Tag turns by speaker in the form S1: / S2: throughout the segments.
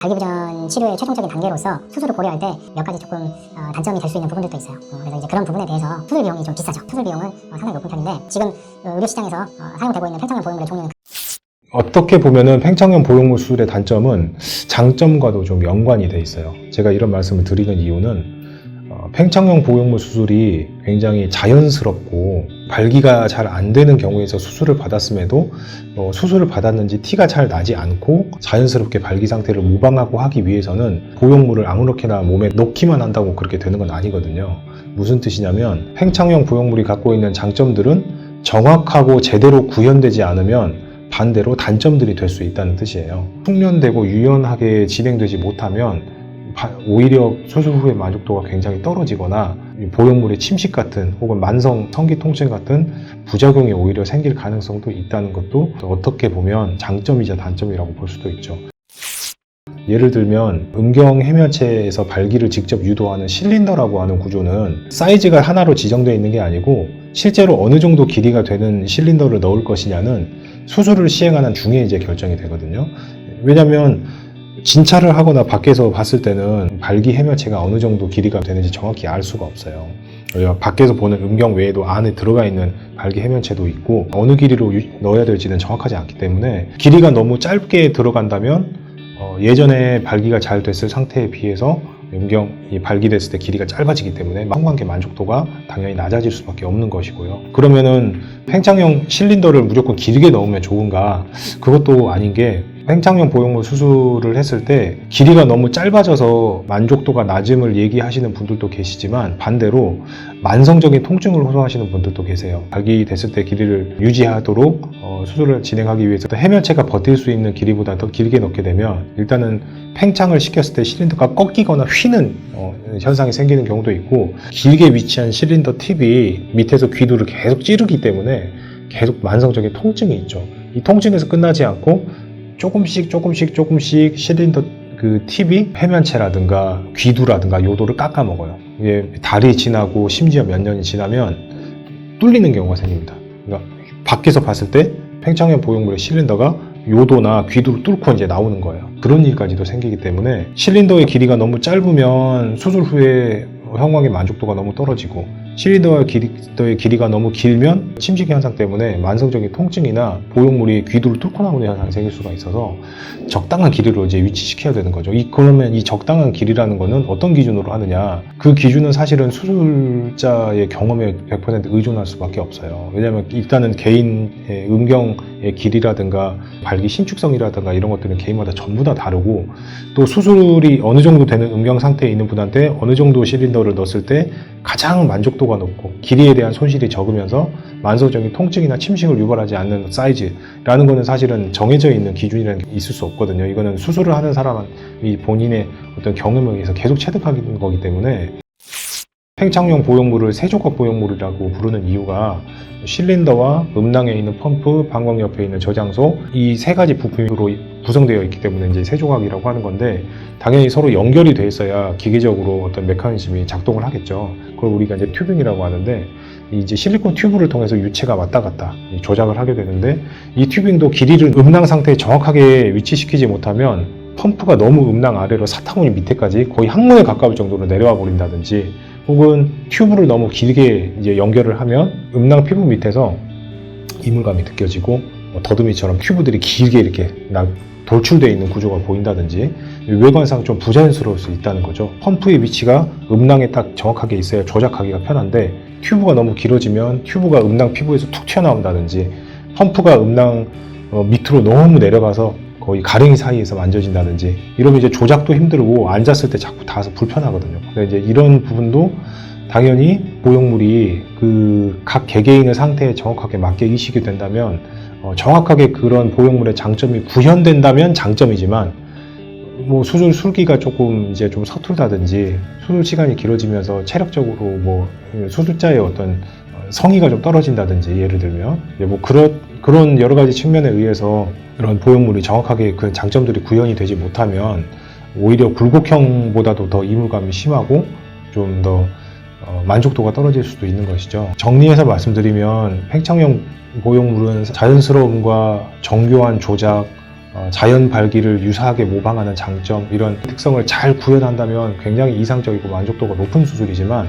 S1: 발기부전 치료의 최종적인 단계로서 수술을 고려할 때 몇 가지 조금 단점이 될 수 있는 부분들도 있어요. 그래서 이제 그런 부분에 대해서 수술 비용이 좀 비싸죠. 수술 비용은 상당히 높은 편인데 지금 의료 시장에서 사용되고 있는 팽창형 보형물의 종류는
S2: 어떻게 보면은 팽창형 보형물 수술의 단점은 장점과도 좀 연관이 돼 있어요. 제가 이런 말씀을 드리는 이유는 팽창형 보형물 수술이 굉장히 자연스럽고 발기가 잘 안 되는 경우에서 수술을 받았음에도 수술을 받았는지 티가 잘 나지 않고 자연스럽게 발기 상태를 모방하고 하기 위해서는 보형물을 아무렇게나 몸에 넣기만 한다고 그렇게 되는 건 아니거든요. 무슨 뜻이냐면 팽창형 보형물이 갖고 있는 장점들은 정확하고 제대로 구현되지 않으면 반대로 단점들이 될 수 있다는 뜻이에요. 숙련되고 유연하게 진행되지 못하면 오히려 수술 후의 만족도가 굉장히 떨어지거나 보형물의 침식 같은 혹은 만성 성기 통증 같은 부작용이 오히려 생길 가능성도 있다는 것도 어떻게 보면 장점이자 단점이라고 볼 수도 있죠. 예를 들면 음경 해면체에서 발기를 직접 유도하는 실린더라고 하는 구조는 사이즈가 하나로 지정되어 있는 게 아니고 실제로 어느 정도 길이가 되는 실린더를 넣을 것이냐는 수술을 시행하는 중에 이제 결정이 되거든요. 왜냐하면 진찰을 하거나 밖에서 봤을 때는 발기 해면체가 어느 정도 길이가 되는지 정확히 알 수가 없어요. 밖에서 보는 음경 외에도 안에 들어가 있는 발기 해면체도 있고 어느 길이로 넣어야 될지는 정확하지 않기 때문에 길이가 너무 짧게 들어간다면 예전에 발기가 잘 됐을 상태에 비해서 음경이 발기됐을 때 길이가 짧아지기 때문에 성관계 만족도가 당연히 낮아질 수밖에 없는 것이고요. 그러면은 팽창형 실린더를 무조건 길게 넣으면 좋은가? 그것도 아닌 게 팽창형 보형물 수술을 했을 때 길이가 너무 짧아져서 만족도가 낮음을 얘기하시는 분들도 계시지만 반대로 만성적인 통증을 호소하시는 분들도 계세요. 발기됐을 때 길이를 유지하도록 수술을 진행하기 위해서 해면체가 버틸 수 있는 길이보다 더 길게 넣게 되면 일단은 팽창을 시켰을 때 실린더가 꺾이거나 휘는 현상이 생기는 경우도 있고 길게 위치한 실린더 팁이 밑에서 귀두를 계속 찌르기 때문에 계속 만성적인 통증이 있죠. 이 통증에서 끝나지 않고 조금씩 실린더 그 팁이 해면체라든가 귀두라든가 요도를 깎아 먹어요. 이게 달이 지나고 심지어 몇 년이 지나면 뚫리는 경우가 생깁니다. 그러니까 밖에서 봤을 때 팽창형 보형물의 실린더가 요도나 귀두를 뚫고 이제 나오는 거예요. 그런 일까지도 생기기 때문에 실린더의 길이가 너무 짧으면 수술 후에 형광의 만족도가 너무 떨어지고 실린더의 길이가 너무 길면 침식 현상 때문에 만성적인 통증이나 보형물이 귀두를 뚫고 나오는 현상이 생길 수가 있어서 적당한 길이로 이제 위치시켜야 되는 거죠. 그러면 이 적당한 길이라는 거는 어떤 기준으로 하느냐? 그 기준은 사실은 수술자의 경험에 100% 의존할 수밖에 없어요. 왜냐하면 일단은 개인의 음경의 길이라든가 발기 신축성이라든가 이런 것들은 개인마다 전부 다 다르고 또 수술이 어느 정도 되는 음경 상태에 있는 분한테 어느 정도 실린더를 넣었을 때 가장 만족도가 높고 길이에 대한 손실이 적으면서 만성적인 통증이나 침식을 유발하지 않는 사이즈라는 거는 사실은 정해져 있는 기준이라는 게 있을 수 없거든요. 이거는 수술을 하는 사람이 본인의 어떤 경험에 의해서 계속 체득하는 거기 때문에 팽창형 보형물을 세조각 보형물이라고 부르는 이유가 실린더와 음낭에 있는 펌프, 방광 옆에 있는 저장소 이 세 가지 부품으로 구성되어 있기 때문에 이제 세조각이라고 하는 건데 당연히 서로 연결이 돼 있어야 기계적으로 어떤 메커니즘이 작동을 하겠죠. 그걸 우리가 이제 튜빙이라고 하는데 이제 실리콘 튜브를 통해서 유체가 왔다 갔다 조작을 하게 되는데 이 튜빙도 길이를 음낭 상태에 정확하게 위치시키지 못하면 펌프가 너무 음낭 아래로 사타구니 밑에까지 거의 항문에 가까울 정도로 내려와 버린다든지 혹은 튜브를 너무 길게 이제 연결을 하면 음낭 피부 밑에서 이물감이 느껴지고 더듬이처럼 튜브들이 길게 이렇게 돌출되어 있는 구조가 보인다든지 외관상 좀 부자연스러울 수 있다는 거죠. 펌프의 위치가 음낭에 딱 정확하게 있어야 조작하기가 편한데 튜브가 너무 길어지면 튜브가 음낭 피부에서 툭 튀어나온다든지 펌프가 음낭 밑으로 너무 내려가서 거의 가랭이 사이에서 만져진다든지 이러면 이제 조작도 힘들고 앉았을 때 자꾸 닿아서 불편하거든요. 그래서 이제 이런 부분도 당연히 보형물이 그 각 개개인의 상태에 정확하게 맞게 이식이 된다면 정확하게 그런 보형물의 장점이 구현된다면 장점이지만 뭐 수술 술기가 조금 이제 좀 서툴다든지 수술 시간이 길어지면서 체력적으로 뭐 수술자의 어떤 성의가 좀 떨어진다든지 예를 들면 뭐 그런 여러 가지 측면에 의해서 이런 보형물이 정확하게 그 장점들이 구현이 되지 못하면 오히려 굴곡형보다도 더 이물감이 심하고 좀 더 만족도가 떨어질 수도 있는 것이죠. 정리해서 말씀드리면 팽창형 보형물은 자연스러움과 정교한 조작, 자연 발기를 유사하게 모방하는 장점, 이런 특성을 잘 구현한다면 굉장히 이상적이고 만족도가 높은 수술이지만,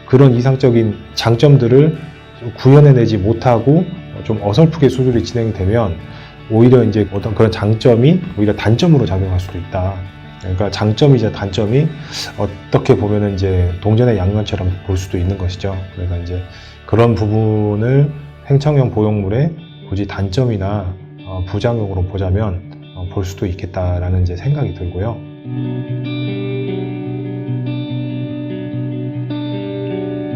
S2: 그런 이상적인 장점들을 좀 구현해내지 못하고 좀 어설프게 수술이 진행되면 오히려 이제 어떤 그런 장점이 오히려 단점으로 작용할 수도 있다. 그러니까 장점이자 단점이 어떻게 보면은 이제 동전의 양면처럼 볼 수도 있는 것이죠. 그래서 이제 그런 부분을 팽창형 보형물의 굳이 단점이나 부작용으로 보자면 볼 수도 있겠다라는 이제 생각이 들고요.